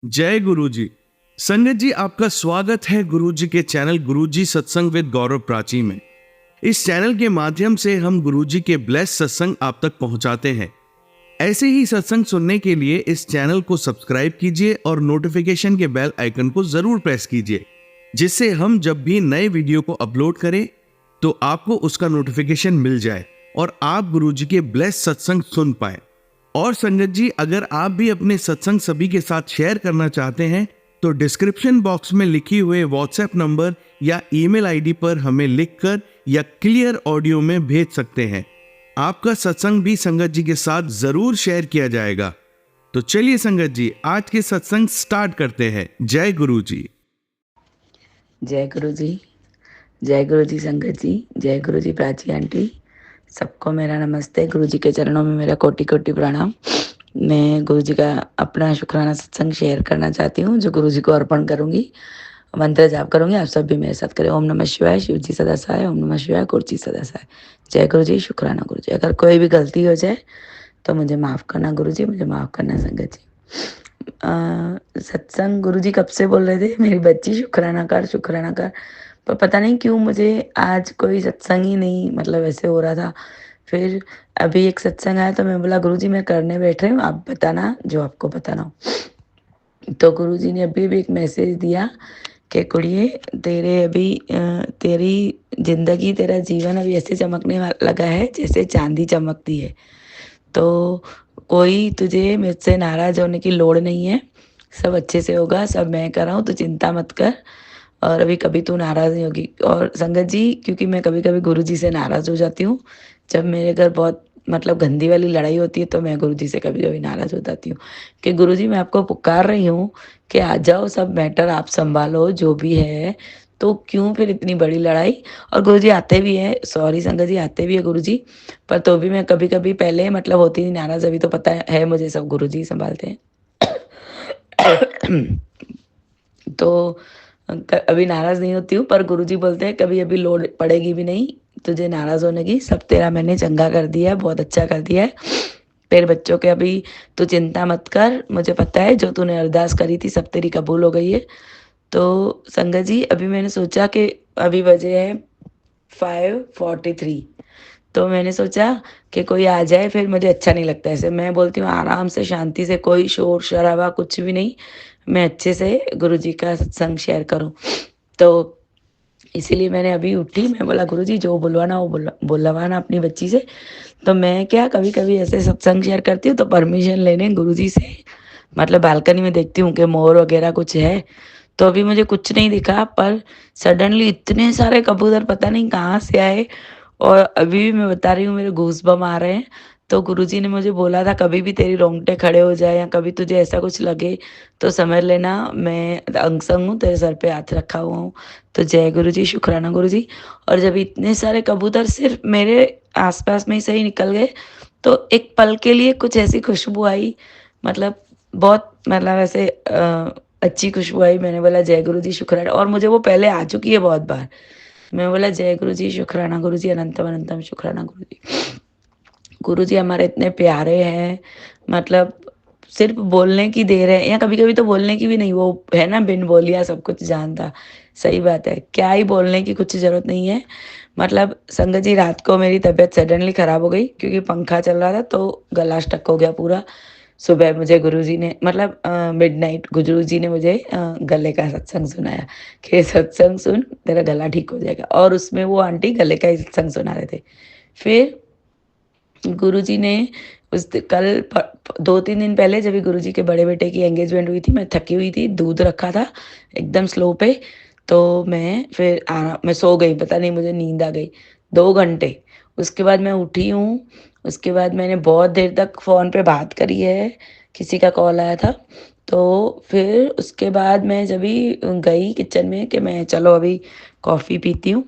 जय गुरु जी। संगत जी, आपका स्वागत है गुरु जी के चैनल गुरु जी सत्संग विद गौरव प्राची में। इस चैनल के माध्यम से हम गुरु जी के ब्लेस सत्संग आप तक पहुंचाते हैं। ऐसे ही सत्संग सुनने के लिए इस चैनल को सब्सक्राइब कीजिए और नोटिफिकेशन के बेल आइकन को जरूर प्रेस कीजिए, जिससे हम जब भी नए वीडियो को अपलोड करें तो आपको उसका नोटिफिकेशन मिल जाए और आप गुरु जी के ब्लेस सत्संग सुन पाए। और संगत जी, अगर आप भी अपने सत्संग सभी के साथ शेयर करना चाहते हैं तो डिस्क्रिप्शन बॉक्स में लिखी हुए व्हाट्सएप नंबर या ईमेल आईडी पर हमें लिखकर या क्लियर ऑडियो में भेज सकते हैं। आपका सत्संग भी संगत जी के साथ जरूर शेयर किया जाएगा। तो चलिए संगत जी, आज के सत्संग स्टार्ट करते हैं। जय गुरु जी। जय गुरु जी। जय गुरु जी संगत जी। जय गुरु जी प्राची आंटी। सबको मेरा नमस्ते। गुरु जी के चरणों में मेरा कोटि कोटि प्रणाम। मैं गुरु जी का अपना शुक्राना सत्संग शेयर करना चाहती हूँ, जो गुरु जी को अर्पण करूंगी। मंत्र जाप करूंगी, आप सब भी मेरे साथ करें। ओम नमः शिवाय, शिव जी सदा सहाय। ओम नमः शिवाय, गुरु जी सदा सहाय। जय गुरु जी, शुक्राना गुरु जी। अगर कोई भी गलती हो जाए तो मुझे माफ़ करना गुरु जी, मुझे माफ़ करना संगत जी। सत्संग गुरु जी कब से बोल रहे थे, मेरी बच्ची शुक्राना कर शुक्राना कर, पर पता नहीं क्यों मुझे आज कोई सत्संग ही नहीं, मतलब ऐसे हो रहा था। फिर अभी एक सत्संग आया तो मैं बोला गुरु जी मैं करने बैठ रही हूँ, आप बताना जो आपको बताना हो। तो गुरु जी ने अभी भी एक मैसेज दिया कि कुड़िए, तेरे अभी तेरी जिंदगी, तेरा जीवन अभी ऐसे चमकने लगा है जैसे चांदी चमकती है। तो कोई तुझे मुझसे नाराज होने की लोड़ नहीं है, सब अच्छे से होगा, सब मैं कर रहा हूँ, तो चिंता मत कर। और अभी कभी तू नाराज नहीं होगी। और संगत जी, क्योंकि मैं कभी कभी गुरु जी से नाराज हो जाती हूँ, जब मेरे घर बहुत मतलब गंदी वाली लड़ाई होती है तो मैं गुरु जी से कभी कभी नाराज हो जाती हूँ कि गुरु जी मैं आपको पुकार रही हूँ कि आ जाओ, सब मैटर आप संभालो जो भी है, तो क्यों फिर इतनी बड़ी लड़ाई। और गुरु जी आते भी है, सॉरी संगत जी, आते भी है गुरु जी, पर तो भी मैं कभी कभी पहले मतलब होती नहीं नाराज, अभी तो पता है मुझे सब गुरु जी संभालते हैं। तो अभी नाराज नहीं होती हूँ, पर गुरुजी बोलते हैं कभी अभी लोड पड़ेगी भी नहीं तुझे नाराज होने की, सब तेरा मैंने चंगा कर दिया है, बहुत अच्छा कर दिया है। तेरे बच्चों के अभी तू चिंता मत कर, मुझे पता है जो तूने अरदास करी थी सब तेरी कबूल हो गई है। तो संगत जी, अभी मैंने सोचा कि अभी बजे है 5:43, तो मैंने सोचा कि कोई आ जाए, फिर मुझे अच्छा नहीं लगता ऐसे। मैं बोलती हूँ आराम से शांति से, कोई शोर शराबा कुछ भी नहीं, मैं अच्छे से गुरु जी का सत्संग शेयर करूँ। तो इसीलिए मैंने अभी उठी, मैं बोला गुरु जी जो बुलवाना वो बुलवाना अपनी बच्ची से। तो मैं क्या कभी कभी ऐसे सत्संग शेयर करती हूँ तो परमिशन लेने गुरु जी से, मतलब बालकनी में देखती हूँ कि मोर वगैरह कुछ है। तो अभी मुझे कुछ नहीं दिखा, पर सडनली इतने सारे कबूतर पता नहीं कहाँ से आए, और अभी भी मैं बता रही हूँ मेरे गूज़बम्प आ रहे हैं। तो गुरुजी ने मुझे बोला था कभी भी तेरी रोंगटे खड़े हो जाए या कभी तुझे ऐसा कुछ लगे तो समझ लेना मैं अंग संग हूँ, तेरे सर पे हाथ रखा हुआ हूँ। तो जय गुरु जी, शुक्राना गुरु जी। और जब इतने सारे कबूतर सिर्फ मेरे आसपास में ही सही निकल गए, तो एक पल के लिए कुछ ऐसी खुशबू आई, मतलब बहुत मतलब ऐसे अच्छी खुशबू आई। मैंने बोला जय गुरु जी शुक्राना, और मुझे वो पहले आ चुकी है बहुत बार। मैं बोला जय गुरु जी शुक्राना गुरु जी, अनंतम अनंतम शुक्राना गुरु जी। गुरु जी हमारे इतने प्यारे हैं, मतलब सिर्फ बोलने की देर है, या कभी कभी तो बोलने की भी नहीं, वो है ना बिन बोलिया सब कुछ जानता। सही बात है, क्या ही बोलने की कुछ जरूरत नहीं है। मतलब संगत जी, रात को मेरी तबीयत सडनली खराब हो गई क्योंकि पंखा चल रहा था तो गला स्टक हो गया पूरा। सुबह मुझे गुरुजी ने मतलब मिडनाइट गुरुजी ने मुझे गले का सत्संग सुनाया कि सत्संग सुन तेरा गला ठीक हो जाएगा, और उसमें वो आंटी गले का ही सत्संग सुना रहे थे। फिर गुरुजी ने कल 2-3 दिन पहले जब गुरुजी के बड़े बेटे की एंगेजमेंट हुई थी, मैं थकी हुई थी, दूध रखा था एकदम स्लो पे, तो मैं फिर मैं सो गई, पता नहीं मुझे नींद आ गई 2 घंटे। उसके बाद मैं उठी हूँ, उसके बाद मैंने बहुत देर तक फ़ोन पे बात करी है, किसी का कॉल आया था। तो फिर उसके बाद मैं जब भी गई किचन में कि मैं चलो अभी कॉफ़ी पीती हूँ,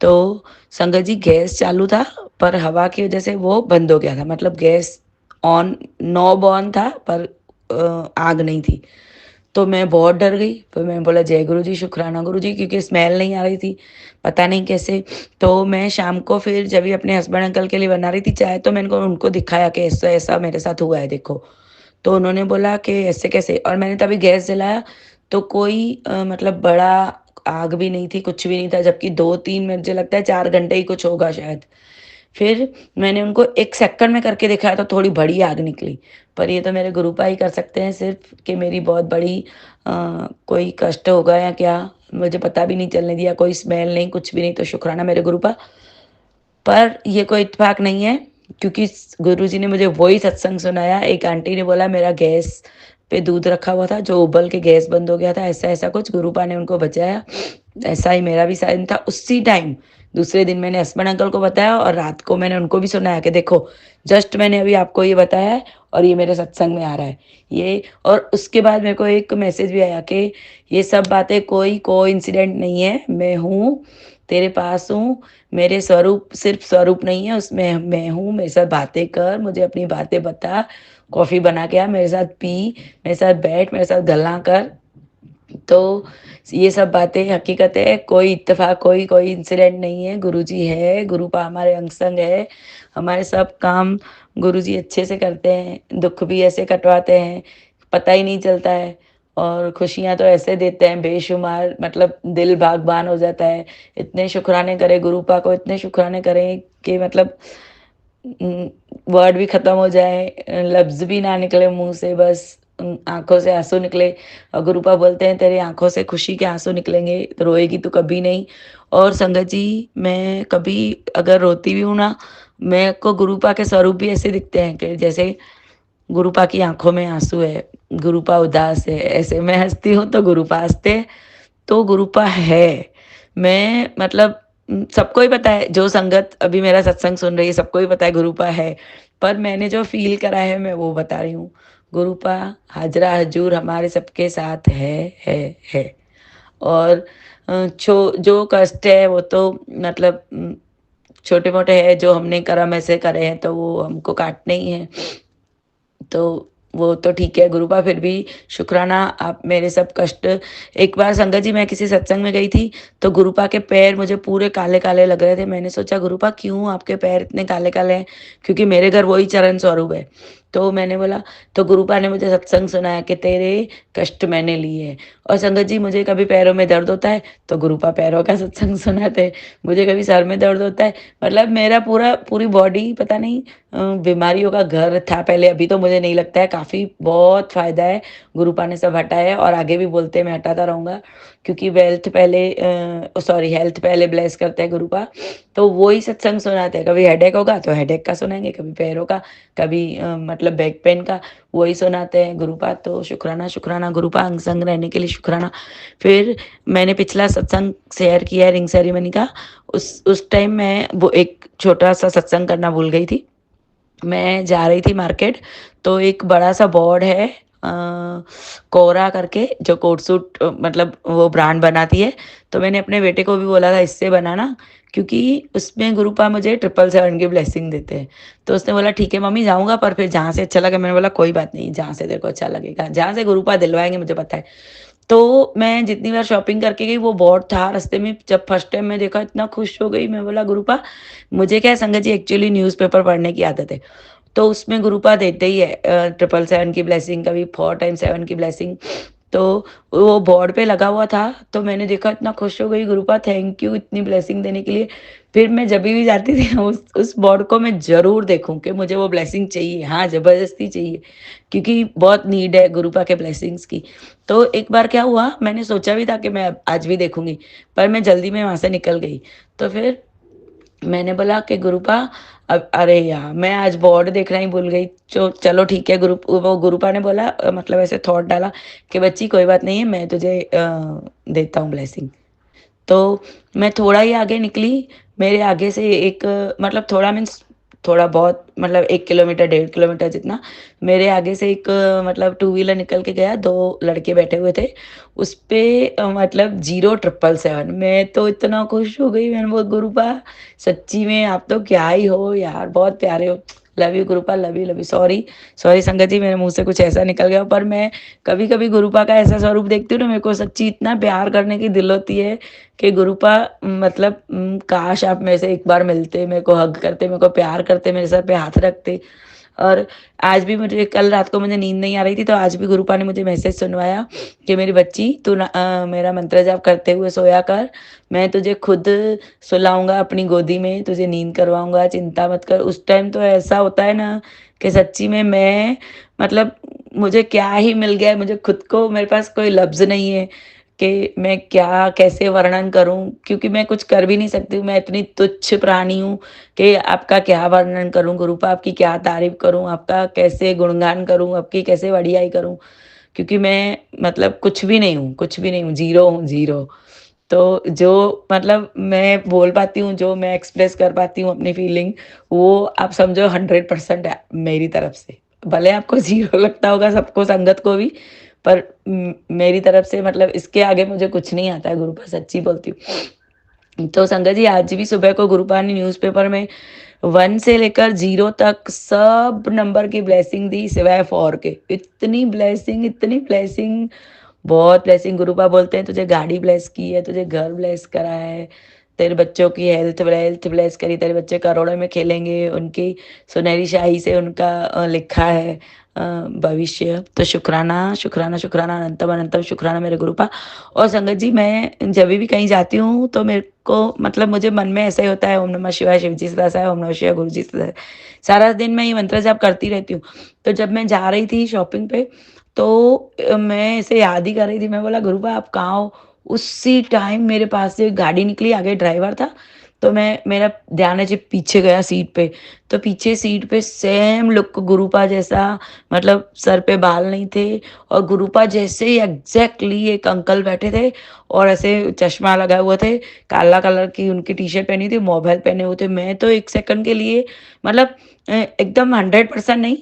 तो संगत जी गैस चालू था पर हवा की वजह से वो बंद हो गया था, मतलब गैस ऑन नॉब ऑन था पर आग नहीं थी। तो मैं बहुत डर गई, फिर मैं बोला जय गुरु जी शुक्राना गुरु जी, क्योंकि स्मेल नहीं आ रही थी, पता नहीं कैसे। तो मैं शाम को फिर जब भी अपने हस्बैंड अंकल के लिए बना रही थी चाय, तो मैंने उनको दिखाया कि ऐसा ऐसा मेरे साथ हुआ है देखो। तो उन्होंने बोला कि ऐसे कैसे, और मैंने तभी गैस जलाया तो कोई मतलब बड़ा आग भी नहीं थी, कुछ भी नहीं था, जबकि 2-3 मुझे लगता है 4 घंटे ही कुछ होगा शायद। फिर मैंने उनको 1 सेकंड में करके दिखाया तो थोड़ी बड़ी आग निकली। पर ये तो मेरे गुरुपा ही कर सकते हैं सिर्फ़, कि मेरी बहुत बड़ी कोई कष्ट होगा या क्या, मुझे पता भी नहीं चलने दिया, कोई स्मेल नहीं, कुछ भी नहीं, तो शुक्राना मेरे गुरुपा। पर ये कोई इत्तेफ़ाक नहीं है, क्योंकि स गुरुजी ने मुझे वही सत्संग सुनाया। एक आंटी ने बोला मेरा गैस पे दूध रखा हुआ था, जो उबल के गैस बंद हो गया था, ऐसा-ऐसा कुछ गुरुपा ने उनको बचाया। ऐसा ही मेरा भी साइन था उसी टाइम। दूसरे दिन मैंने हसबैंड अंकल को बताया और रात को मैंने उनको भी सुनाया कि देखो, जस्ट मैंने अभी आपको ये बताया है और ये मेरे सत्संग में आ रहा है। ये, और उसके बाद मेरे को एक मैसेज भी आया कि ये सब बातें कोई कोइंसिडेंट नहीं है, मैं हूँ, तेरे पास हूँ, मेरे स्वरूप सिर्फ स्वरूप नहीं है, उसमें मैं हूँ, मेरे साथ बातें कर, मुझे अपनी बातें बता, कॉफ़ी बना के आ, मेरे साथ पी, मेरे साथ बैठ, मेरे साथ गल्ला कर। तो ये सब बातें हकीकत है, कोई इत्तेफ़ाक, कोई कोइंसिडेंट नहीं है, गुरुजी है, गुरुपा हमारे अंग-संग है, हमारे सब काम गुरुजी अच्छे से करते हैं, दुःख भी ऐसे कटवाते हैं, पता ही नहीं चलता है, और खुशियाँ तो ऐसे देते हैं बेशुमार, मतलब दिल बाग़बान हो जाता है। इतने शुक्राने करें गुरुपा को, इतने शुक्राने करें कि मतलब वर्ड भी ख़त्म हो जाए, लफ्ज़ भी ना निकले मुँह से, बस आँखों से आँसू निकले। और गुरुपा बोलते हैं तेरी आँखों से खुशी के आँसू निकलेंगे, तो रोएगी तो कभी नहीं। और संगत जी, मैं कभी अगर रोती भी हूँ ना, मेरे को गुरुपा के स्वरूप भी ऐसे दिखते हैं कि जैसे गुरुपा की आँखों में आँसू है, गुरुपा उदास है, ऐसे मैं हँसती हूँ तो गुरुपा हँसते हैं, तो गुरुपा है। मैं मतलब सबको ही पता है, जो संगत अभी मेरा सत्संग सुन रही है, सबको ही पता है गुरुपा है। पर मैंने जो फ़ील करा है, मैं वो बता रही हूँ। गुरुपा हाज़रा हज़ूर हमारे सबके साथ है। और जो कष्ट है वो तो मतलब छोटे-मोटे हैं, जो हमने कर्म ऐसे करे हैं, तो वो हमको काटने ही हैं। तो वो तो ठीक है गुरुपा, फिर भी शुक्राना, आप मेरे सब कष्ट। एक बार संगत जी मैं किसी सत्संग में गई थी, तो गुरुपा के पैर मुझे पूरे काले-काले लग रहे थे। मैंने सोचा गुरुपा क्यों आपके पैर इतने काले-काले हैं? क्योंकि मेरे घर वही चरण स्वरूप है। तो मैंने बोला, तो गुरुपा ने मुझे सत्संग सुनाया कि तेरे कष्ट मैंने लिए हैं। और संगत जी मुझे कभी पैरों में दर्द होता है, तो गुरुपा पैरों का सत्संग सुनाते हैं। मुझे कभी सर में दर्द होता है, मतलब मेरा पूरी बॉडी पता नहीं बीमारियों का घर था पहले, अभी तो मुझे नहीं लगता है, काफ़ी बहुत फ़ायदा है, गुरुपा ने सब हटाया है और आगे भी बोलते हैं मैं हटाता रहूँगा, क्योंकि हेल्थ पहले ब्लेस करते हैं गुरुपा। तो वो ही सत्संग सुनाते हैं, कभी हेडेक होगा तो हेडेक का सुनाएँगे, कभी पैरों का, कभी मतलब बैक पेन का, वही सुनाते हैं गुरुपा। तो शुक्राना, शुक्राना गुरुपा, अंग संग रहने के लिए शुक्राना। फिर मैंने पिछला सत्संग शेयर किया है रिंग सेरेमनी का, उस टाइम मैं वो एक छोटा-सा सत्संग करना भूल गई थी। मैं जा रही थी मार्केट, तो एक बड़ा-सा बोर्ड है कोरा करके, जो कोट सूट मतलब वो ब्रांड बनाती है, तो मैंने अपने बेटे को भी बोला था इससे बनाना, क्योंकि उसमें गुरुपा मुझे 777 की ब्लेसिंग देते हैं। तो उसने बोला ठीक है मम्मी जाऊँगा, पर फिर जहाँ से अच्छा लगे, मैंने बोला कोई बात नहीं, जहाँ से तेरे को अच्छा लगेगा, जहाँ से गुरुपा दिलवाएँगे मुझे पता है। तो मैं जितनी बार शॉपिंग करके गई, वो बोर्ड था रास्ते में, जब फर्स्ट टाइम मैं देखा इतना खुश हो गई, मैं बोला गुरुपा, मुझे क्या है संगत जी, एक्चुअली न्यूज़पेपर पढ़ने की आदत है। तो उसमें गुरुपा देते ही है 777 की ब्लेसिंग, कभी 4 टाइम्स 7 की ब्लेसिंग। तो वो बोर्ड पे लगा हुआ था, तो मैंने देखा इतना खुश हो गई, गुरुपा थैंक यू इतनी ब्लेसिंग देने के लिए। फिर मैं जभी भी जाती थी उस बोर्ड को मैं ज़रूर देखूँ कि मुझे वो ब्लेसिंग चाहिए, हाँ, ज़बरदस्ती चाहिए, क्योंकि बहुत नीड है गुरुपा के ब्लेसिंग्स की। तो एक बार क्या हुआ, मैंने सोचा भी था कि मैं अब आज भी देखूँगी, पर मैं जल्दी में वहाँ से निकल गई। तो फिर मैंने बोला कि गुरुपा, अब अरे यार मैं आज बोर्ड देखना ही भूल गई, चलो ठीक है, वो गुरुपा ने बोला मतलब ऐसे थॉट डाला कि बच्ची कोई बात नहीं है, मैं तुझे देता हूँ ब्लेसिंग। तो मैं थोड़ा ही आगे निकली, मेरे आगे से एक मतलब थोड़ा मीन्स थोड़ा बहुत, मतलब 1 किलोमीटर, 1.5 किलोमीटर जितना, मेरे आगे से एक मतलब टू व्हीलर निकल के गया, 2 लड़के बैठे हुए थे। उसपे मतलब 0777, मैं तो इतना खुश हो गई, मैंने बोला गुरुपा सच्ची में आप तो क्या ही हो यार, बहुत प्यारे हो। Love you गुरुपा, love you, love you. Sorry, sorry संगत जी, मेरे मुँह से कुछ ऐसा निकल गया, पर मैं कभी-कभी गुरुपा का ऐसा स्वरूप देखती हूँ ना, मेरे को सच्ची इतना प्यार करने की दिल होती है कि गुरुपा मतलब काश आप मेरे से एक बार मिलते, मेरे को हग करते, मेरे को प्यार करते, मेरे सर पे हाथ रखते। और आज भी मुझे, कल रात को मुझे नींद नहीं आ रही थी, तो आज भी गुरुपा ने मुझे मैसेज सुनवाया कि मेरी बच्ची तू मेरा मंत्र जाप करते हुए सोया कर, मैं तुझे खुद सुलाऊंगा अपनी गोदी में, तुझे नींद करवाऊंगा, चिंता मत कर। उस टाइम तो ऐसा होता है ना कि सच्ची में मैं, मतलब मुझे क्या ही मिल गया है, मुझे खुद को, मेरे पास कोई लफ्ज़ नहीं है कि मैं क्या कैसे वर्णन करूं, क्योंकि मैं कुछ कर भी नहीं सकती हूँ। मैं इतनी तुच्छ प्राणी हूँ कि आपका क्या वर्णन करूं गुरुपा, आपकी क्या तारीफ करूं, आपका कैसे गुणगान करूं, आपकी कैसे बढ़ियाई करूं, क्योंकि मैं मतलब कुछ भी नहीं हूँ, कुछ भी नहीं हूँ, ज़ीरो हूँ, ज़ीरो। तो जो मतलब मैं बोल पाती हूँ, जो मैं एक्सप्रेस कर पाती हूँ अपनी फीलिंग, वो आप समझो 100% है मेरी तरफ से। भले आपको ज़ीरो लगता होगा, सबको, संगत को भी, पर मेरी तरफ से मतलब इसके आगे मुझे कुछ नहीं आता है गुरुपा, सच्ची बोलती हूँ। तो संगत जी, आज भी सुबह को गुरुपा ने न्यूज़पेपर में 1 से लेकर 0 तक सब नंबर की ब्लेसिंग दी सिवाय 4 के। इतनी ब्लेसिंग, इतनी ब्लेसिंग, बहुत ब्लेसिंग। गुरुपा बोलते हैं तुझे गाड़ी ब्लेस की है, तुझे घर ब्लेस करा है, तेरे बच्चों की हेल्थ वेल्थ ब्लेस करी, तेरे बच्चे करोड़ों में खेलेंगे, उनकी सुनहरी शाही से उनका लिखा है भविष्य। तो शुक्राना शुक्राना शुक्राना, अनंतम अनंतम शुक्राना मेरे गुरुपा। और संगत जी, मैं जब भी कहीं जाती हूँ तो मेरे को मतलब मुझे मन में ऐसा ही होता है, ओम नमः शिवाय, शिव जी सदा सहाय, ओम नमः शिवाय, गुरु जी सदा। सारा दिन मैं ये मंत्र जाप करती रहती हूँ। तो जब मैं जा रही थी शॉपिंग पे, तो मैं ऐसे याद ही कर रही थी, मैं बोला गुरुपा आप कहाँ हो? उसी टाइम मेरे पास से गाड़ी निकली, आगे ड्राइवर था, तो मेरा ध्यान ऐसे पीछे गया सीट पे, तो पीछे सीट पे सेम लुक गुरुपा जैसा, मतलब सर पे बाल नहीं थे, और गुरुपा जैसे ही एग्जैक्टली एक अंकल बैठे थे, और ऐसे चश्मा लगाए हुए थे, काला कलर की उनकी टी शर्ट पहनी थी, मोबाइल पहने हुए थे। मैं तो एक सेकंड के लिए मतलब एकदम 100% नहीं,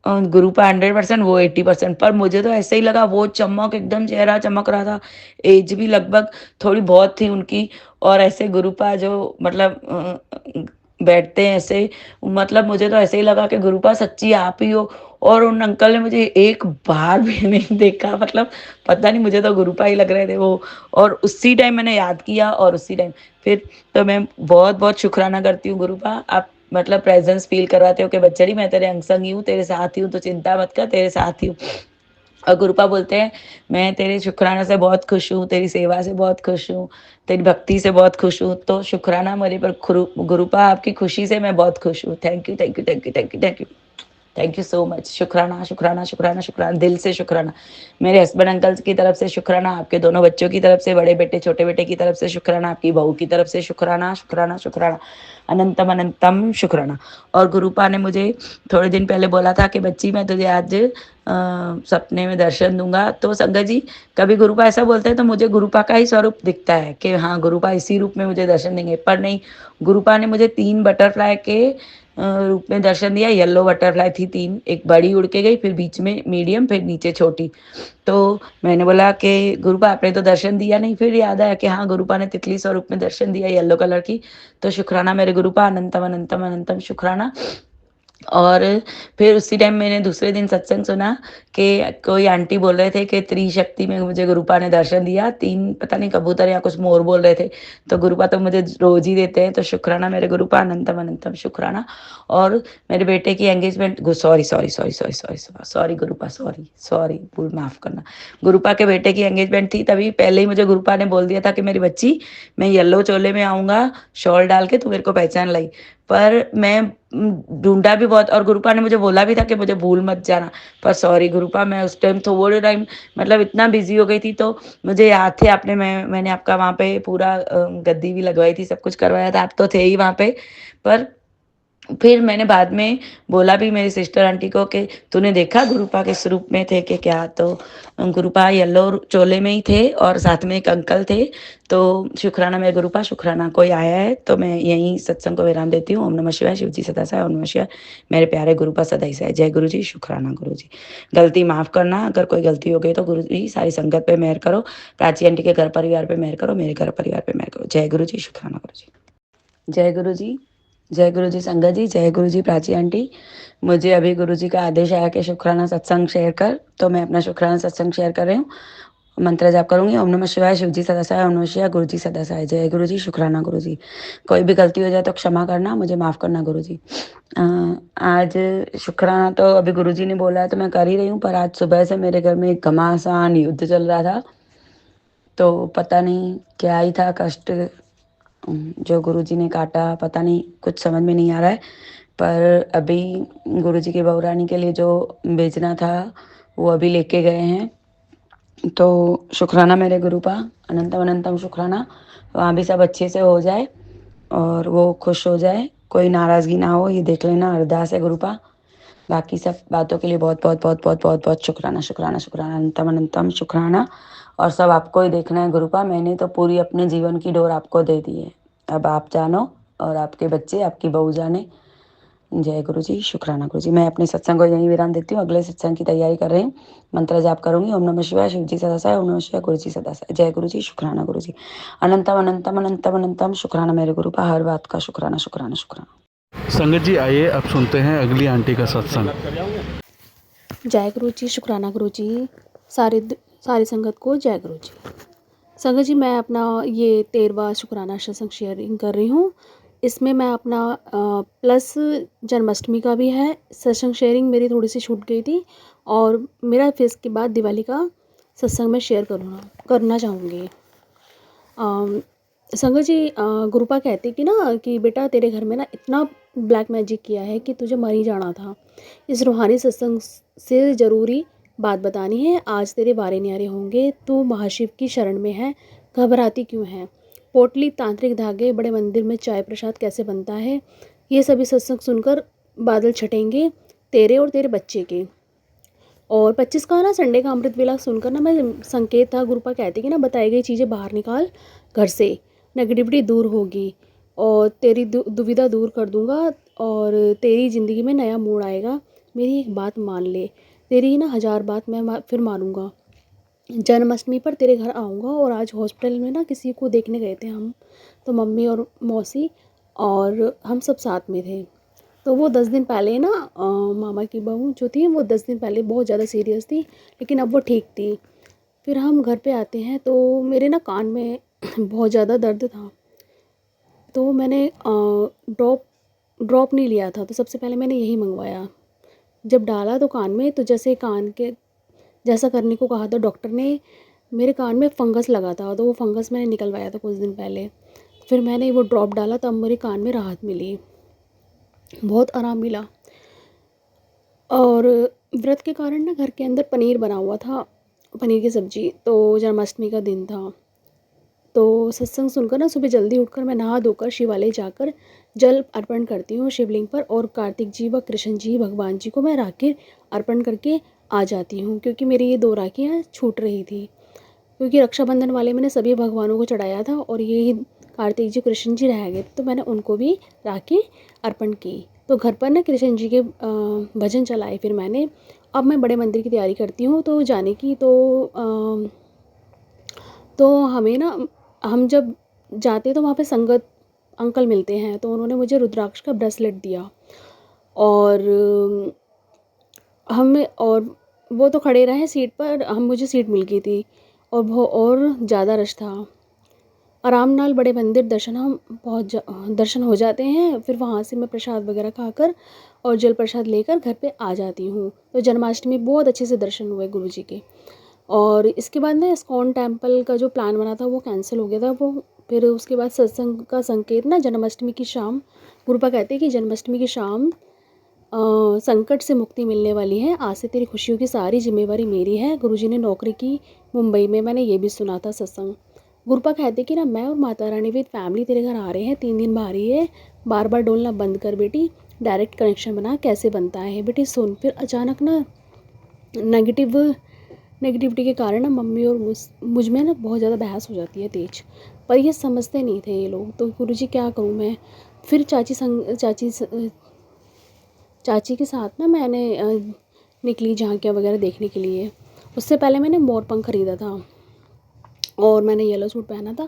गुरुपा 100%, वो 80%, पर मुझे तो ऐसे ही लगा, वो चमक एकदम, चेहरा चमक रहा था, एज भी लगभग थोड़ी बहुत थी उनकी, और ऐसे गुरुपा जो मतलब बैठते हैं ऐसे, मतलब मुझे तो ऐसे ही लगा कि गुरुपा सच्ची आप ही हो। और उन अंकल ने मुझे एक बार भी नहीं देखा, मतलब पता नहीं, मुझे तो गुरुपा ही लग रहे थे वो। और उसी टाइम मैंने याद किया, और उसी टाइम फिर, तो मैं बहुत बहुत शुक्राना करती हूँ गुरुपा, आप मतलब प्रेजेंस फील करवाते हो कि बच्चरी मैं तेरे अंग संग ही हूँ, तेरे साथ ही हूँ, तो चिंता मत कर, तेरे साथ ही हूँ। और गुरुपा बोलते हैं मैं तेरे शुक्राना से बहुत खुश हूँ, तेरी सेवा से बहुत खुश हूँ, तेरी भक्ति से बहुत खुश हूँ। तो शुक्राना मेरे पर गुरुपा, आपकी खुशी से मैं बहुत खुश हूँ। Thank you thank you thank you thank you thank you, thank you so much. शुक्राना शुक्राना शुक्राना शुक्राना, दिल से शुक्राना। मेरे हस्बैंड अंकल की तरफ से शुक्राना, आपके दोनों बच्चों की तरफ से, बड़े बेटे छोटे बेटे की तरफ से शुक्राना, आपकी बहू की तरफ से शुक्राना शुक्राना शुक्राना, अनंतम अनंतम शुक्राना। और गुरुपा ने मुझे थोड़े दिन पहले बोला था कि बच्ची मैं तुझे आज सपने में दर्शन दूंगा। तो संगत जी, कभी गुरुपा ऐसा बोलते हैं तो मुझे गुरुपा का ही स्वरूप दिखता है कि हाँ गुरुपा इसी रूप में मुझे दर्शन देंगे, पर नहीं, गुरुपा ने मुझे 3 बटरफ्लाई के रूप में दर्शन दिया। येलो बटरफ्लाई थी 3, एक बड़ी उड़ के गई, फिर बीच में मीडियम, फिर नीचे छोटी। तो मैंने बोला कि गुरुपा आपने तो दर्शन दिया नहीं, फिर याद आया कि हाँ गुरुपा ने तितली स्वरूप में दर्शन दिया येलो कलर की। तो शुक्राना मेरे गुरुपा, अनंतम अनंतम अनंतम शुक्राना। और फिर उसी टाइम मैंने दूसरे दिन सत्संग सुना कि कोई आंटी बोल रहे थे कि त्रिशक्ति में मुझे गुरुपा ने दर्शन दिया, 3 पता नहीं कबूतर या कुछ मोर बोल रहे थे, तो गुरुपा तो मुझे रोज ही देते हैं। तो शुक्राना मेरे गुरुपा, अनंतम अनंतम शुक्राना। और मेरे बेटे की engagement, sorry sorry sorry sorry sorry sorry Gurupa, sorry sorry, भूल माफ करना। गुरुपा के बेटे की एंगेजमेंट थी, तभी पहले ही मुझे गुरुपा ने बोल दिया था कि मेरी बच्ची, मैं येलो चोले में आऊँगा शॉल डाल के, तू मेरे को पहचान लाई। पर मैं ढूंढा भी बहुत, और गुरुपा ने मुझे बोला भी था कि मुझे भूल मत जाना, पर सॉरी गुरुपा, मैं उस टाइम थोड़े टाइम मतलब इतना बिजी हो गई थी। तो मुझे याद थे आपने, मैंने आपका वहाँ पे पूरा गद्दी भी लगवाई थी, सब कुछ करवाया था, आप तो थे ही वहाँ पे। पर फिर मैंने बाद में बोला भी मेरी सिस्टर आंटी को कि तूने देखा गुरुपा किस रूप में थे कि क्या, तो गुरुपा येलो चोले में ही थे, और साथ में एक अंकल थे। तो शुक्राना मेरे गुरुपा, शुक्राना। कोई आया है तो मैं यहीं सत्संग को विराम देती हूँ। ओम नमः शिवाय, शिव जी सदा सहाय, ओम नमः शिवाय, मेरे प्यारे गुरुपा सदा ही सहाय। जय गुरु जी, शुक्राना गुरु जी। गलती माफ़ करना, अगर कोई गलती हो गई तो गुरु जी सारी संगत पे मेहर करो, प्राची आंटी के घर परिवार पे मेहर करो, मेरे घर परिवार पे मेहर करो। जय गुरु जी, शुक्राना गुरु जी। जय गुरु जी, जय गुरु जी संगत जी, जय गुरु जी प्राची आंटी। मुझे अभी गुरु जी का आदेश आया कि शुक्राना सत्संग शेयर कर, तो मैं अपना शुक्राना सत्संग शेयर कर रही हूँ। मंत्र जाप करूँगी। ओम नमः शिवाय, शिव जी सदा सहाय, ओम नमः शिवाय, गुरु जी सदा सहाय। जय गुरु जी, शुक्राना गुरु जी। कोई भी गलती हो जाए तो क्षमा करना, मुझे माफ़ करना गुरु जी। आज शुक्राना तो अभी गुरु जी ने बोला है तो मैं कर ही रही हूँ, पर आज सुबह से मेरे घर में एक घमासान युद्ध चल रहा था। तो पता नहीं क्या ही था कष्ट जो गुरुजी ने काटा, पता नहीं, कुछ समझ में नहीं आ रहा है। पर अभी गुरुजी की बहू रानी के लिए जो बेचना था वो अभी लेके गए हैं। तो शुक्राना मेरे गुरु का, अनंतम अनंतम शुक्राना। वहाँ भी सब अच्छे से हो जाए और वो खुश हो जाए, कोई नाराज़गी ना हो, ये देख लेना अरदास है गुरु का। बाकी सब बातों के लिए बहुत बहुत बहुत बहुत बहुत बहुत शुक्राना शुक्राना शुक्राना, अनंतम अनंतम शुक्राना। और सब आपको ही देखना है गुरु का। मैंने तो पूरी अपने जीवन की डोर आपको दे दी है, अब आप जानो और आपके बच्चे, आपकी बहू जाने। जय गुरु जी, शुक्राना गुरु जी। मैं अपने सत्संग को यहीं विराम देती हूँ, अगले सत्संग की तैयारी कर रही हूँ। मंत्र जाप करूंगी। ओम नमः शिवाय, शिव जी सदा सहाय, ओम नमः शिवाय, गुरु जी सदा सहाय। जय गुरु जी, शुक्राना गुरु जी। अनंतम अनंतम अनंतम अनंतम शुक्राना मेरे गुरु का, हर बात का शुक्राना शुक्राना शुक्राना। संगत जी आइए अब सुनते हैं अगली आंटी का सत्संग। जय गुरु जी, शुक्राना गुरु जी। सारी संगत को जय गुरु जी। संगत जी, मैं अपना ये 13वां शुक्राना सत्संग शेयरिंग कर रही हूँ। इसमें मैं अपना प्लस जन्माष्टमी का भी है सत्संग शेयरिंग, मेरी थोड़ी सी छूट गई थी, और मेरा फिर इसके बाद दिवाली का सत्संग मैं शेयर करना चाहूँगी। संगत जी, गुरुपा कहती कि ना कि बेटा तेरे घर में ना इतना ब्लैक मैजिक किया है कि तुझे मर ही जाना था। इस रूहानी सत्संग से ज़रूरी बात बतानी है, आज तेरे वारे न्यारे होंगे, तू महाशिव की शरण में है, घबराती क्यों है। पोटली, तांत्रिक धागे, बड़े मंदिर में चाय प्रसाद कैसे बनता है, ये सभी सत्संग सुनकर बादल छटेंगे तेरे और तेरे बच्चे के। और 25 का ना संडे का अमृत वेला सुनकर ना मैं संकेत था, गुरुपा कहती कि ना बताई गई चीज़ें बाहर निकाल घर से, नेगेटिविटी दूर होगी और तेरी दुविधा दूर कर दूंगा और तेरी ज़िंदगी में नया मोड़ आएगा। मेरी एक बात मान ले, तेरी ना 1000 बात मैं फिर मानूंगा। जन्माष्टमी पर तेरे घर आऊँगा। और आज हॉस्पिटल में ना किसी को देखने गए थे हम, तो मम्मी और मौसी और हम सब साथ में थे। तो वो 10 दिन पहले ना मामा की बहू जो थी वो 10 दिन पहले बहुत ज़्यादा सीरियस थी, लेकिन अब वो ठीक थी। फिर हम घर पे आते हैं तो मेरे ना कान में बहुत ज़्यादा दर्द था, तो मैंने ड्रॉप नहीं लिया था, तो सबसे पहले मैंने यही मंगवाया। जब डाला तो कान में, तो जैसे कान के जैसा करने को कहा था डॉक्टर ने, मेरे कान में फंगस लगा था, तो वो फंगस मैंने निकलवाया था कुछ दिन पहले। फिर मैंने वो ड्रॉप डाला, तब मेरे कान में राहत मिली, बहुत आराम मिला। और व्रत के कारण ना घर के अंदर पनीर बना हुआ था, पनीर की सब्ज़ी, तो जन्माष्टमी का दिन था। तो सत्संग सुनकर ना सुबह जल्दी उठकर मैं नहा धोकर शिवालय जाकर जल अर्पण करती हूँ शिवलिंग पर, और कार्तिक जी व कृष्ण जी भगवान जी को मैं राखी अर्पण करके आ जाती हूँ, क्योंकि मेरी ये 2 राखियाँ छूट रही थी। क्योंकि रक्षाबंधन वाले मैंने सभी भगवानों को चढ़ाया था और ये कार्तिक जी कृष्ण जी रह गए थे, तो मैंने उनको भी राखी अर्पण की। तो घर पर ना कृष्ण जी के भजन चलाए फिर मैंने। अब मैं बड़े मंदिर की तैयारी करती हूँ तो जाने की, तो हमें ना, हम जब जाते तो वहाँ पे संगत अंकल मिलते हैं, तो उन्होंने मुझे रुद्राक्ष का ब्रेसलेट दिया। और और वो तो खड़े रहे सीट पर, मुझे सीट मिल गई थी और ज़्यादा रश था। आराम नाल बड़े मंदिर दर्शन हो जाते हैं। फिर वहाँ से मैं प्रसाद वगैरह खाकर और जल प्रसाद लेकर घर पे आ जाती हूँ। तो जन्माष्टमी बहुत अच्छे से दर्शन हुए गुरु जी के। और इसके बाद ना इस्कॉन टेम्पल का जो प्लान बना था वो कैंसिल हो गया था। वो फिर उसके बाद सत्संग का संकेत ना जन्माष्टमी की शाम, गुरुपा कहते हैं कि जन्माष्टमी की शाम संकट से मुक्ति मिलने वाली है, आज से तेरी खुशियों की सारी जिम्मेवारी मेरी है। गुरुजी ने नौकरी की मुंबई में, मैंने ये भी सुना था सत्संग। गुरुपा कहते कि ना मैं और माता रानी विद फैमिली तेरे घर आ रहे हैं, 3 दिन बाहर ही है, बार बार डोलना बंद कर बेटी, डायरेक्ट कनेक्शन बना कैसे बनता है बेटी सुन। फिर अचानक ना नेगेटिविटी के कारण ना मम्मी और मुझ में ना बहुत ज़्यादा बहस हो जाती है तेज, पर ये समझते नहीं थे ये लोग। तो गुरुजी क्या करूँ मैं। फिर चाची के साथ ना मैंने निकली झांकियाँ वगैरह देखने के लिए। उससे पहले मैंने मोर पंख ख़रीदा था और मैंने येलो सूट पहना था।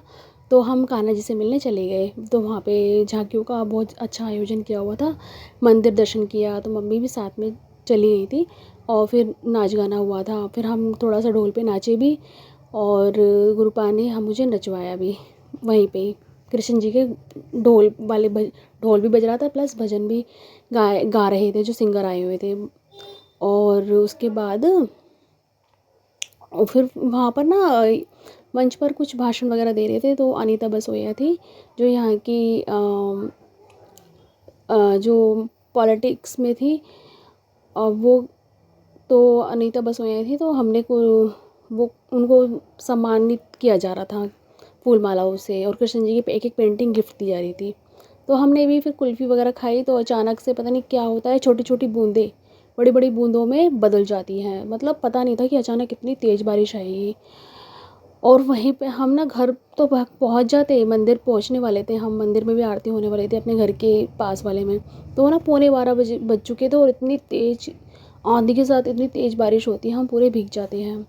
तो हम कान्हा जी से मिलने चले गए, तो वहाँ पे झांकियों का बहुत अच्छा आयोजन किया हुआ था, मंदिर दर्शन किया, तो मम्मी भी साथ में चली गई थी। और फिर नाच गाना हुआ था, फिर हम थोड़ा सा ढोल पे नाचे भी। और गुरुपा ने हम मुझे नचवाया भी वहीं पे ही। कृष्ण जी के ढोल भी बज रहा था, प्लस भजन भी गा रहे थे जो सिंगर आए हुए थे। और उसके बाद और फिर वहाँ पर ना मंच पर कुछ भाषण वगैरह दे रहे थे, तो अनीता बसोया थी जो यहाँ की जो पॉलिटिक्स में थी, वो तो अनीता बसोया थी, तो वो उनको सम्मानित किया जा रहा था फूल मालाओं से, और कृष्ण जी की एक एक पेंटिंग गिफ्ट दी जा रही थी। तो हमने भी फिर कुल्फ़ी वगैरह खाई, तो अचानक से पता नहीं क्या होता है, छोटी छोटी बूंदें बड़ी बड़ी बूंदों में बदल जाती हैं। मतलब पता नहीं था कि अचानक इतनी तेज़ बारिश आएगी। और वहीं पे हम ना घर तो पहुंच जाते, मंदिर पहुंचने वाले थे हम, मंदिर में भी आरती होने वाली थी अपने घर के पास वाले में। तो ना 11:15 बज चुके थे, और इतनी तेज़ आंधी के साथ इतनी तेज़ बारिश होती है, हम पूरे भीग जाते हैं।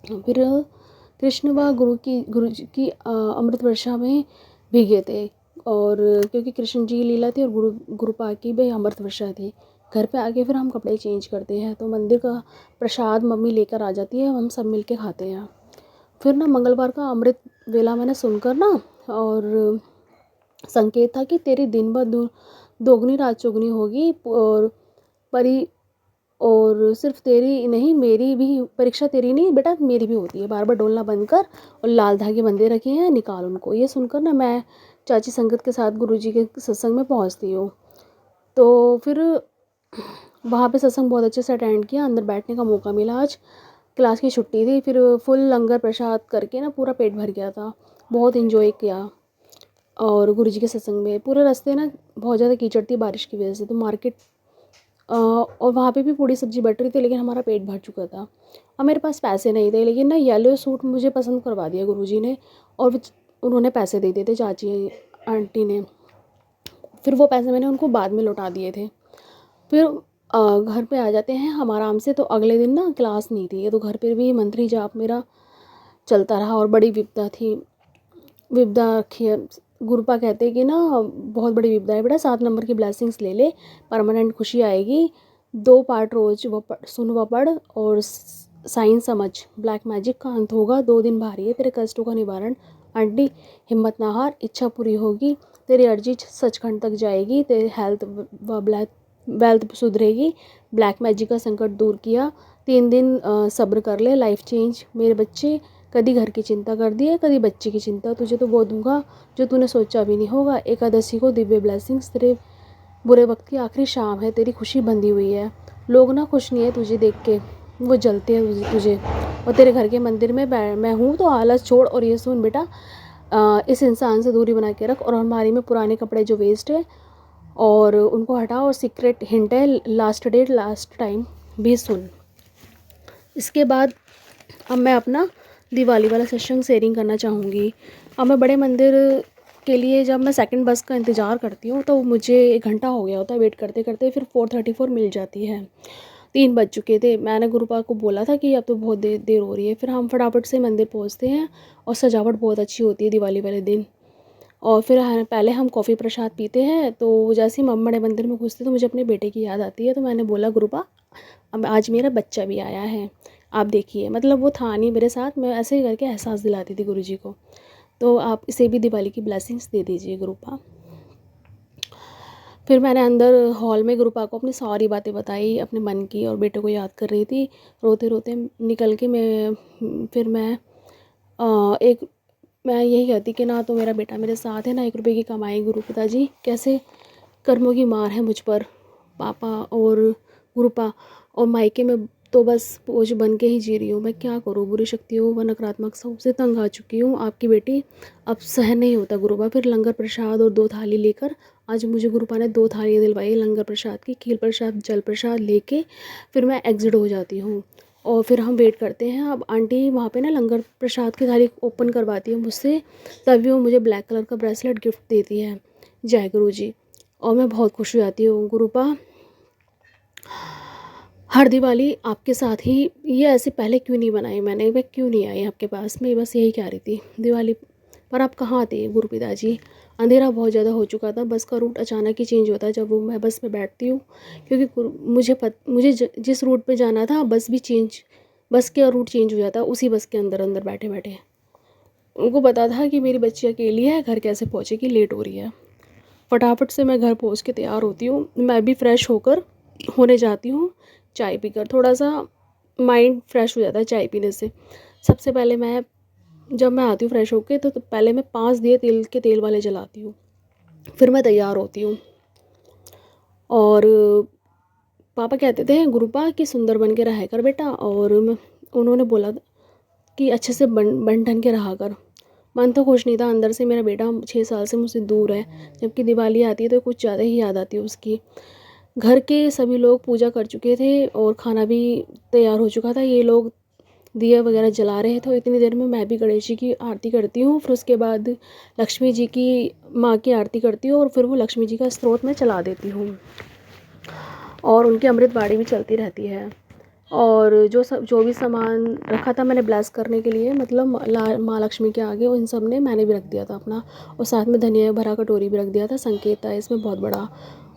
फिर कृष्ण व गुरु जी की अमृत वर्षा में भीगे थे, और क्योंकि कृष्ण जी की लीला थी और गुरुपा की भी अमृत वर्षा थी। घर पे आके फिर हम कपड़े चेंज करते हैं, तो मंदिर का प्रसाद मम्मी लेकर आ जाती है, हम सब मिल के खाते हैं। फिर ना मंगलवार का अमृत वेला मैंने सुनकर ना, और संकेत था कि तेरी दिन ब दोगुनी रात चौगुनी होगी, और परी और सिर्फ तेरी नहीं, मेरी भी परीक्षा, तेरी नहीं बेटा मेरी भी होती है। बार बार डोलना बंद कर, और लाल धागे बंधे रखे हैं, निकाल उनको। ये सुनकर ना मैं चाची संगत के साथ गुरुजी के सत्संग में पहुंचती हूँ। तो फिर वहाँ पे सत्संग बहुत अच्छे से अटेंड किया, अंदर बैठने का मौका मिला। आज क्लास की छुट्टी थी, फिर फुल लंगर प्रसाद करके ना पूरा पेट भर गया था, बहुत इन्जॉय किया। और गुरुजी के सत्संग में पूरे रास्ते ना बहुत ज़्यादा कीचड़ थी बारिश की वजह से, तो मार्केट और वहाँ पे भी पूरी सब्जी बट रही थी, लेकिन हमारा पेट भर चुका था। अब मेरे पास पैसे नहीं थे, लेकिन ना येलो सूट मुझे पसंद करवा दिया गुरुजी ने, और उन्होंने पैसे दे दिए थे चाची आंटी ने। फिर वो पैसे मैंने उनको बाद में लौटा दिए थे। फिर घर पे आ जाते हैं हम आराम से। तो अगले दिन ना क्लास नहीं थी, तो घर पर भी मंत्री जाप मेरा चलता रहा, और बड़ी विपदा थी, विपदा रखी है। गुरुपा कहते हैं कि ना बहुत बड़ी विपदा है बेटा, 7 नंबर की ब्लेसिंग्स ले ले, परमानेंट खुशी आएगी। 2 पार्ट रोज सुन व पढ़, और साइंस समझ, ब्लैक मैजिक का अंत होगा। 2 दिन भारी है तेरे कष्टों का निवारण आंटी, हिम्मत ना हार, इच्छा पूरी होगी, तेरी अर्जी सचखंड तक जाएगी, तेरी हेल्थ व वेल्थ सुधरेगी, ब्लैक मैजिक का संकट दूर किया। 3 दिन सब्र कर ले, लाइफ चेंज मेरे बच्चे। कभी घर की चिंता कर दी है, कभी बच्चे की चिंता, तुझे तो वो दूंगा जो तूने सोचा भी नहीं होगा। एकादशी को दिव्य ब्लेसिंग्स, तेरे बुरे वक्त की आखिरी शाम है, तेरी खुशी बंधी हुई है। लोग ना खुश नहीं है तुझे देख के, वो जलते हैं तुझे। और तेरे घर के मंदिर में मैं हूँ, तो आलस छोड़, और ये सुन बेटा, इस इंसान से दूरी बना के रख, और अलमारी में पुराने कपड़े जो वेस्ट है और उनको हटा, और सीक्रेट हिंट है, लास्ट डेट लास्ट टाइम भी सुन। इसके बाद अब मैं अपना दिवाली वाला सत्संग शेयरिंग करना चाहूँगी। अब मैं बड़े मंदिर के लिए जब मैं सेकंड बस का इंतज़ार करती हूँ, तो मुझे 1 घंटा हो गया होता है वेट करते करते, फिर 4:34 मिल जाती है। 3 बज चुके थे। मैंने गुरुपा को बोला था कि अब तो बहुत देर हो रही है। फिर हम फटाफट से मंदिर पहुँचते हैं, और सजावट बहुत अच्छी होती है दिवाली वाले दिन। और फिर पहले हम कॉफ़ी प्रसाद पीते हैं। तो जैसे ही हम बड़े मंदिर में घुसते तो मुझे अपने बेटे की याद आती है। तो मैंने बोला गुरुपा, अब आज मेरा बच्चा भी आया है, आप देखिए। मतलब वो था नहीं मेरे साथ, मैं ऐसे ही करके एहसास दिलाती थी गुरुजी को। तो आप इसे भी दिवाली की ब्लेसिंग्स दे दीजिए गुरुपा। फिर मैंने अंदर हॉल में गुरुपा को अपनी सारी बातें बताई अपने मन की, और बेटे को याद कर रही थी। रोते रोते निकल के मैं यही कहती कि ना तो मेरा बेटा मेरे साथ है, ना 1 रुपये की कमाई। गुरु पिताजी कैसे कर्मों की मार है मुझ पर, पापा और गुरुपा, और मायके में तो बस बोझ बन के ही जी रही हूँ। मैं क्या करूँ, बुरी शक्तियों व नकारात्मक सबसे तंग आ चुकी हूँ। आपकी बेटी अब सहन नहीं होता गुरुपा। फिर लंगर प्रसाद और 2 थाली लेकर, आज मुझे गुरुपा ने 2 थालियाँ दिलवाई लंगर प्रसाद की, खीर प्रसाद जल प्रसाद लेके फिर मैं एग्जिट हो जाती हूँ। और फिर हम वेट करते हैं। अब आंटी वहाँ पे ना लंगर प्रसाद की थाली ओपन करवाती है मुझसे, तभी वो मुझे ब्लैक कलर का ब्रेसलेट गिफ्ट देती है। जय गुरु जी। और मैं बहुत खुश हो जाती हूँ। गुरुपा, हर दिवाली आपके साथ ही, ये ऐसे पहले क्यों नहीं बनाई मैंने, मैं क्यों नहीं आई आपके पास में, बस यही कह रही थी दिवाली पर आप कहाँ थे गुरु पिताजी। अंधेरा बहुत ज़्यादा हो चुका था, बस का रूट अचानक ही चेंज होता है जब वो मैं बस में बैठती हूँ, क्योंकि मुझे जिस रूट पे जाना था बस भी चेंज बस का रूट चेंज हो जाता है उसी बस के अंदर अंदर बैठे बैठे। उनको पता था कि मेरी बच्ची अकेली है, घर कैसे पहुँचेगी, लेट हो रही है। फटाफट से मैं घर पहुँच के तैयार होती हूँ, मैं भी फ्रेश होकर होने जाती हूँ। चाय पीकर थोड़ा सा माइंड फ्रेश हो जाता है चाय पीने से। सबसे पहले मैं जब मैं आती हूँ फ्रेश होके तो पहले मैं 5 दिए तेल वाले जलाती हूँ, फिर मैं तैयार होती हूँ। और पापा कहते थे गुरुपा कि सुंदर बन के रहा कर बेटा, और उन्होंने बोला कि अच्छे से बन ठन के रहा कर। मन तो खुश नहीं था अंदर से, मेरा बेटा 6 साल से मुझसे दूर है, जबकि दिवाली आती है तो कुछ ज़्यादा ही याद आती है उसकी। घर के सभी लोग पूजा कर चुके थे और खाना भी तैयार हो चुका था, ये लोग दिया वगैरह जला रहे थे। इतनी देर में मैं भी गणेश जी की आरती करती हूँ, फिर उसके बाद लक्ष्मी जी की माँ की आरती करती हूँ, और फिर वो लक्ष्मी जी का स्तोत्र में चला देती हूँ, और उनकी अमृत बाड़ी भी चलती रहती है। और जो भी सामान रखा था मैंने ब्लेस करने के लिए, मतलब माँ लक्ष्मी के आगे, उन सब ने मैंने भी रख दिया था अपना, और साथ में धनिया भरा कटोरी भी रख दिया था, संकेत था इसमें बहुत बड़ा।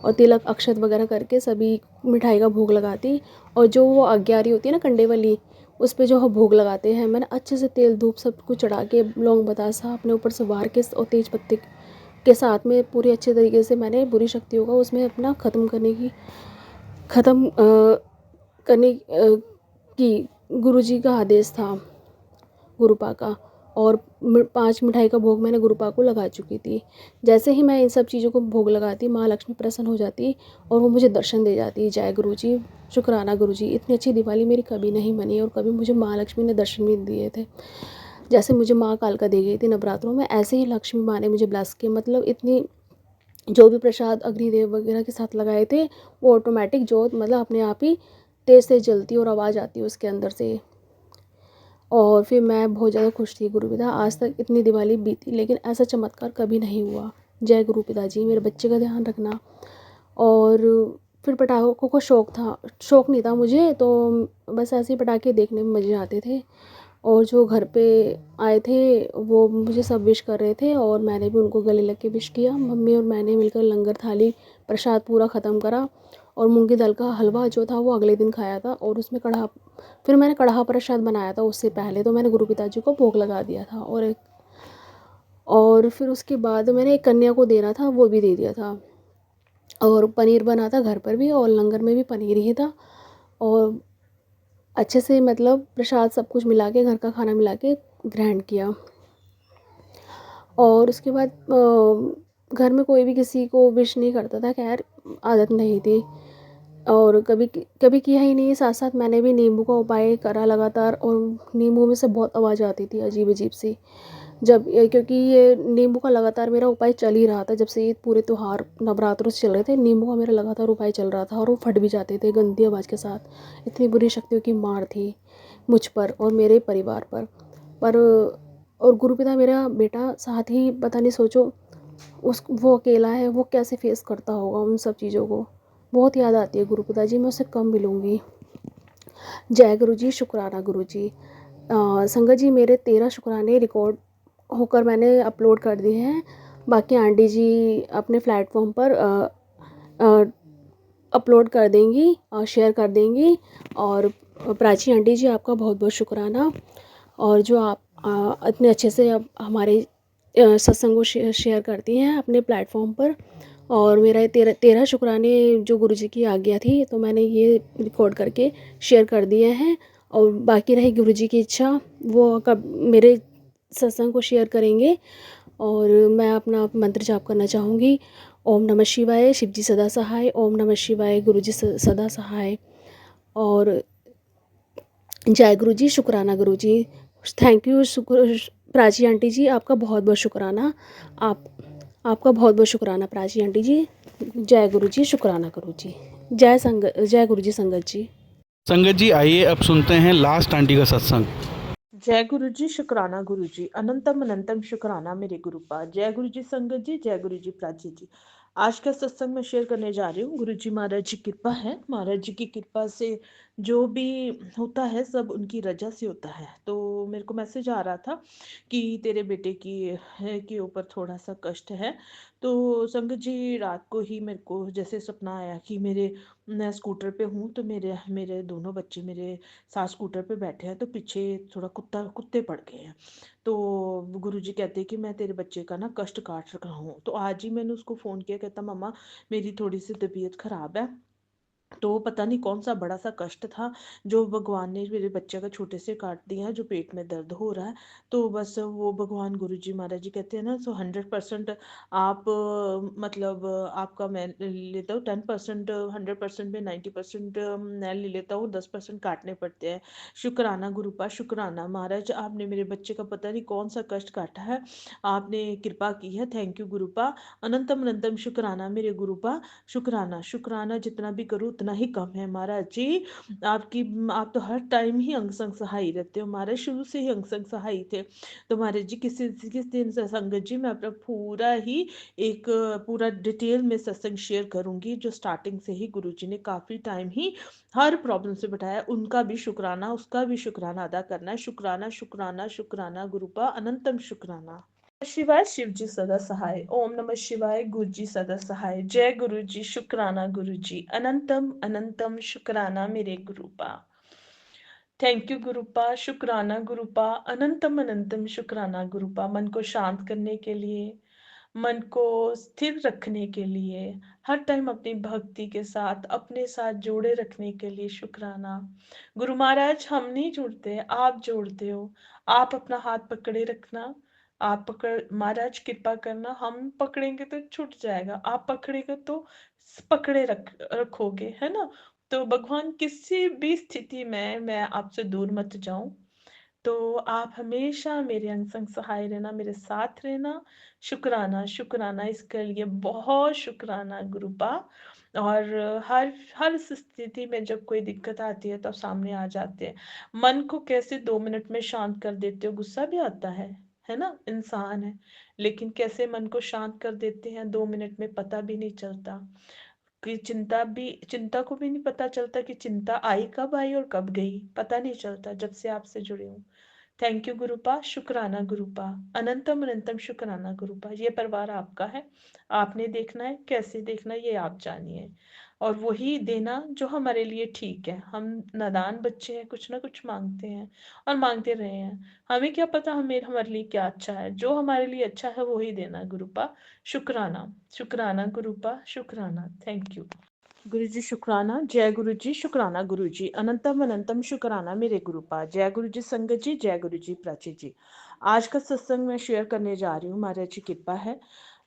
और तिलक अक्षत वगैरह करके सभी मिठाई का भोग लगाती, और जो वो आज्ञारी होती है ना कंडे वाली, उस पे जो हम भोग लगाते हैं, मैंने अच्छे से तेल धूप सब कुछ चढ़ा के लौंग बतासा अपने ऊपर से वार के और तेज पत्ते के साथ में पूरी अच्छे तरीके से मैंने बुरी शक्तियों का उसमें अपना ख़त्म की गुरुजी का आदेश था, गुरुपा का। और 5 मिठाई का भोग मैंने गुरुपा को लगा चुकी थी। जैसे ही मैं इन सब चीज़ों को भोग लगाती, माँ लक्ष्मी प्रसन्न हो जाती और वो मुझे दर्शन दे जाती। जय गुरुजी, शुक्राना गुरुजी, इतनी अच्छी दिवाली मेरी कभी नहीं बनी, और कभी मुझे माँ लक्ष्मी ने दर्शन भी दिए थे। जैसे मुझे माँ कालका दे गई थी नवरात्रों में, ऐसे ही लक्ष्मी माँ ने मुझे ब्लेस किया। मतलब इतनी, जो भी प्रसाद अग्निदेव वगैरह के साथ लगाए थे, वो ऑटोमेटिक जोत मतलब अपने आप ही तेज़ तेज़ जलती और आवाज़ आती है उसके अंदर से। और फिर मैं बहुत ज़्यादा खुश थी। गुरु पिता, आज तक इतनी दिवाली बीती लेकिन ऐसा चमत्कार कभी नहीं हुआ। जय गुरु पिताजी, मेरे बच्चे का ध्यान रखना। और फिर पटाखों को शौक़ नहीं था मुझे, तो बस ऐसे ही पटाखे देखने में मज़े आते थे। और जो घर पे आए थे वो मुझे सब विश कर रहे थे, और मैंने भी उनको गले लग के विश किया। मम्मी और मैंने मिलकर लंगर थाली प्रसाद पूरा ख़त्म करा, और मूंगी दाल का हलवा जो था वो अगले दिन खाया था। और उसमें फिर मैंने कढ़ा प्रसाद बनाया था, उससे पहले तो मैंने गुरु पिताजी को भोग लगा दिया था। और फिर उसके बाद मैंने एक कन्या को देना था, वो भी दे दिया था। और पनीर बना था घर पर भी, और लंगर में भी पनीर ही था। और अच्छे से मतलब प्रसाद सब कुछ मिला के, घर का खाना मिला के ग्रहण किया। और उसके बाद घर में कोई भी किसी को विश नहीं करता था, खैर आदत नहीं थी, और कभी किया ही नहीं। साथ साथ मैंने भी नींबू का उपाय करा लगातार, और नींबू में से बहुत आवाज़ आती थी अजीब अजीब सी, क्योंकि ये नींबू का लगातार मेरा उपाय चल ही रहा था। जब से ये पूरे त्यौहार नवरात्रों से चल रहे थे, नींबू का मेरा लगातार उपाय चल रहा था, और वो फट भी जाते थे गंदी आवाज़ के साथ। इतनी बुरी शक्तियों की मार थी मुझ पर और मेरे परिवार पर और गुरुपिता मेरा बेटा साथ ही, पता नहीं, सोचो वो अकेला है, वो कैसे फेस करता होगा उन सब चीज़ों को। बहुत याद आती है गुरुपिता जी, मैं उससे कम मिलूँगी। जय गुरु जी, शुक्राना गुरु जी। संगत जी, मेरे 13 शुक्राने रिकॉर्ड होकर मैंने अपलोड कर दिए हैं। बाकी आंटी जी अपने प्लेटफॉर्म पर अपलोड कर देंगी और शेयर कर देंगी। और प्राची आंटी जी, आपका बहुत बहुत शुक्राना, और जो आप इतने अच्छे से अब हमारे सत्संग को शेयर करती हैं अपने प्लेटफॉर्म पर। और मेरा ये 13 शुक्राने जो गुरुजी की आज्ञा थी, तो मैंने ये रिकॉर्ड करके शेयर कर दिए हैं। और बाकी रही गुरुजी की इच्छा, वो कब मेरे सत्संग को शेयर करेंगे। और मैं अपना मंत्र जाप करना चाहूँगी। ओम नमः शिवाय, शिवजी सदा सहाय। ओम नमः शिवाय, गुरुजी सदा सहाय। और जय गुरु जी, शुक्राना गुरु जी। थैंक यू प्राची आंटी जी, आपका बहुत बहुत शुक्राना। आपका बहुत बहुत शुक्राना प्राची आंटी जी। जय गुरु जी, शुक्राना गुरु जी। जय गुरु जी संगत जी। संगत जी, आइए अब सुनते हैं लास्ट आंटी का सत्संग। जय गुरु जी, शुक्राना गुरु जी। अनंतम अनंतम शुक्राना मेरे गुरुपा। जय गुरु जी संगत जी, जय गुरु जी प्राची जी। आज का सत्संग मैं शेयर करने जा रही हूँ। गुरु जी महाराज जी कृपा है, महाराज जी की कृपा से जो भी होता है सब उनकी रजा से होता है। तो मेरे को मैसेज आ रहा था कि तेरे बेटे की है के ऊपर थोड़ा सा कष्ट है। तो संगत जी रात को ही मेरे को जैसे सपना आया कि मैं स्कूटर पे हूँ, तो मेरे मेरे दोनों बच्चे मेरे साथ स्कूटर पे बैठे हैं, तो पीछे थोड़ा कुत्ते पड़ गए हैं। तो गुरुजी कहते हैं कि मैं तेरे बच्चे का ना कष्ट काट रहा हूँ। तो आज ही मैंने उसको फ़ोन किया, कहता मम्मा मेरी थोड़ी सी तबीयत खराब है। तो पता नहीं कौन सा बड़ा सा कष्ट था जो भगवान ने मेरे बच्चे का छोटे से काट दिया है, जो पेट में दर्द हो रहा है। तो बस वो भगवान गुरु जी महाराज जी कहते हैं ना, सो 100% आप मतलब आपका मैं ले लेता हूँ 10%, 100% में 90% मैं ले लेता हूँ, 10% काटने पड़ते हैं। शुक्राना गुरुपा, शुक्राना महाराज, आपने मेरे बच्चे का पता नहीं कौन सा कष्ट काटा है, आपने कृपा की है। थैंक यू गुरुपा, अनंतम अनंतम शुक्राना मेरे गुरुपा। शुक्राना शुक्राना जितना भी करूँ उतना ही कम है महाराज जी। आपकी आप तो हर टाइम ही अंग संग सहाय रहते हो महाराज, शुरू से ही अंग संग सहाय थे। तो महाराज जी किस दिन से संगत जी मैं अपना पूरा ही एक पूरा डिटेल में सत्संग शेयर करूंगी, जो स्टार्टिंग से ही गुरु जी ने काफ़ी टाइम ही हर प्रॉब्लम से बिठाया, उनका भी शुक्राना उसका भी शुक्राना अदा करना है। शुक्राना शुक्राना शुक्राना गुरुपा, अनंतम शुक्राना। शिवाय शिव जी सदा सहाय, ओम नमः शिवाय गुरु जी सदा सहाय, जय गुरु जी, शुक्राना गुरु जी, अनंतम अनंतम शुक्राना मेरे गुरुपा। थैंक यू गुरुपा, शुक्राना गुरुपा, अनंतम अनंतम शुक्राना गुरुपा। मन को शांत करने के लिए, मन को स्थिर रखने के लिए, हर टाइम अपनी भक्ति के साथ अपने साथ जोड़े रखने के लिए शुक्राना। गुरु महाराज हम नहीं जोड़ते, आप जोड़ते हो। आप अपना हाथ पकड़े रखना, आप पकड़ महाराज कृपा करना, हम पकड़ेंगे तो छूट जाएगा, आप पकड़ेगा तो पकड़े रखोगे, है ना। तो भगवान किसी भी स्थिति में मैं आपसे दूर मत जाऊं, तो आप हमेशा मेरे अंग संग सहाय रहना, मेरे साथ रहना। शुक्राना शुक्राना, इसके लिए बहुत शुक्राना गुरुपा। और हर हर स्थिति में जब कोई दिक्कत आती है तो सामने आ जाते हैं। मन को कैसे 2 मिनट में शांत कर देते हो, गुस्सा भी आता है ना, इंसान है, लेकिन कैसे मन को शांत कर देते हैं 2 मिनट में, पता भी नहीं चलता। कि चिंता को भी नहीं पता चलता कि चिंता आई कब आई और कब गई, पता नहीं चलता जब से आपसे जुड़ी हूँ। थैंक यू गुरुपा, शुक्राना गुरुपा, अनंतम अनंतम शुक्राना गुरुपा। ये परिवार आपका है, आपने देखना है, कैसे देखना है ये आप जानिए, और वही देना जो हमारे लिए ठीक है। हम नादान बच्चे हैं, कुछ ना कुछ मांगते हैं और मांगते रहे हैं, हमें क्या पता हमारे लिए क्या अच्छा है, जो हमारे लिए अच्छा है वही देना गुरुपा। शुक्राना शुक्राना गुरुपा, शुक्राना, थैंक यू गुरु जी, शुक्राना। जय गुरु जी, शुक्राना गुरु जी, अनंतम अनंतम शुक्राना मेरे गुरुपा। जय गुरु जी संगत जी, जय गुरु जी प्राची जी। आज का सत्संग मैं शेयर करने जा रही हूँ, महाराज जी कृपा है।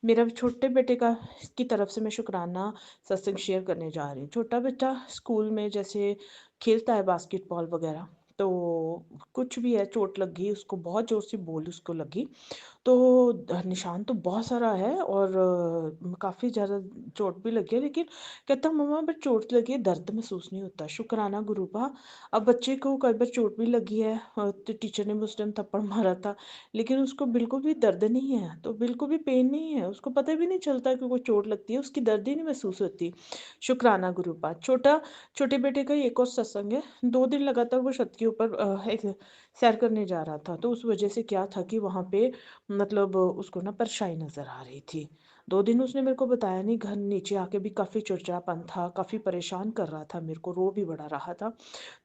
मेरा छोटे बेटे का की तरफ से मैं शुक्राना सत्संग शेयर करने जा रही हूँ। छोटा बेटा स्कूल में जैसे खेलता है बास्केटबॉल वगैरह, तो कुछ भी है, चोट लग गई उसको, बहुत जोर से बॉल उसको लगी। तो निशान तो बहुत सारा है और काफ़ी ज़्यादा चोट भी लगी है, लेकिन कहता मम्मा बट चोट लगी है, दर्द महसूस नहीं होता। शुक्राना गुरुपा। अब बच्चे को कई बार चोट भी लगी है, तो टीचर ने भी उस टाइम थप्पड़ मारा था, लेकिन उसको बिल्कुल भी दर्द नहीं है, तो बिल्कुल भी पेन नहीं है, उसको पता भी नहीं चलता कि वो चोट लगती है, उसकी दर्द ही नहीं महसूस होती। शुक्राना गुरुपा। छोटे बेटे का एक और सत्संग है, 2 दिन लगातार वो छत के ऊपर एक सैर करने जा रहा था, तो उस वजह से क्या था कि वहाँ पे मतलब उसको ना परछाई नजर आ रही थी। 2 दिन उसने मेरे को बताया नहीं, घर नीचे आके भी काफ़ी चिड़चिड़ापन था, काफ़ी परेशान कर रहा था मेरे को, रो भी बड़ा रहा था।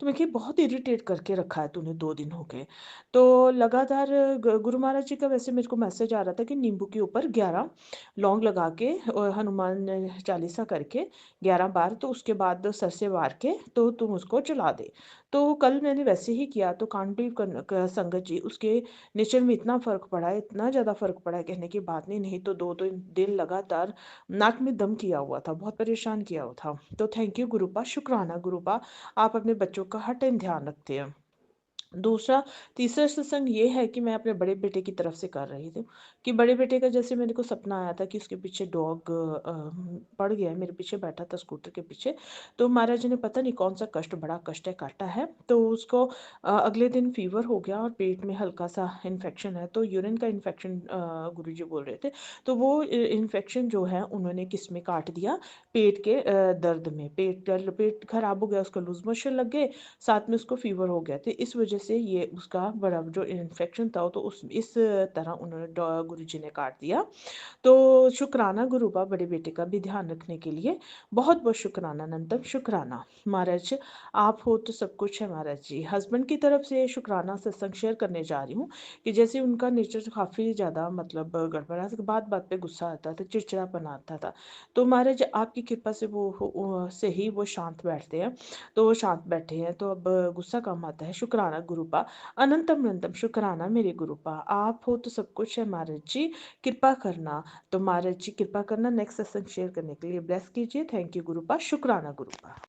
तो मैं कि बहुत इरिटेट करके रखा है तूने, 2 दिन हो गए। तो लगातार गुरु महाराज जी का वैसे मेरे को मैसेज आ रहा था कि नींबू के ऊपर 11 लौंग लगा के और हनुमान चालीसा करके 11 बार, तो उसके बाद सर से वार के तो तुम उसको जला दे। तो कल मैंने वैसे ही किया, तो कान भी संगत जी उसके नेचर में इतना फ़र्क पड़ा है, इतना ज़्यादा फ़र्क पड़ा है कहने की बात नहीं। नहीं तो 2 दिन लगातार नाक में दम किया हुआ था, बहुत परेशान किया हुआ था। तो थैंक यू गुरुपा, शुक्राना गुरुपा, आप अपने बच्चों का हर टाइम ध्यान रखते हैं। दूसरा तीसरा सत्संग ये है कि मैं अपने बड़े बेटे की तरफ से कर रही थी कि बड़े बेटे का जैसे मेरे को सपना आया था कि उसके पीछे डॉग पड़ गया है, मेरे पीछे बैठा था स्कूटर के पीछे। तो महाराज जी ने पता नहीं कौन सा कष्ट, बड़ा कष्ट है, काटा है। तो उसको अगले दिन फीवर हो गया और पेट में हल्का सा इन्फेक्शन है, तो यूरिन का इन्फेक्शन गुरु जी बोल रहे थे। तो वो इन्फेक्शन जो है उन्होंने किस में काट दिया, पेट के दर्द में, पेट खराब हो गया, उसको लूज मोशन लग गए, साथ में उसको फीवर हो गया था। इस वजह से ये उसका बड़ा जो इन्फेक्शन था तो उस इस तरह उन्होंने गुरु जी ने काट दिया। तो शुक्राना गुरुबा बड़े बेटे का भी ध्यान रखने के लिए, बहुत बहुत शुक्राना अनंतम शुक्राना। महाराज आप हो तो सब कुछ है महाराज जी। हस्बैंड की तरफ से शुक्राना सत्संग शेयर करने जा रही हूँ कि जैसे उनका नेचर काफ़ी ज़्यादा मतलब गड़बड़ा था, बात बात पे गुस्सा आता था, चिड़चिड़ापन आता था। तो महाराज आपकी कृपा से से ही वो शांत बैठते हैं। तो वो शांत बैठे हैं तो अब गुस्सा कम आता है। शुक्राना गुरुपा, अनंतम अनंतम शुक्राना मेरे गुरुपा। आप हो तो सब कुछ है महाराज जी, कृपा करना। तो महाराज जी कृपा करना, नेक्स्ट सत्संग शेयर करने के लिए ब्लेस कीजिए। थैंक यू गुरुपा, शुक्राना गुरुपा।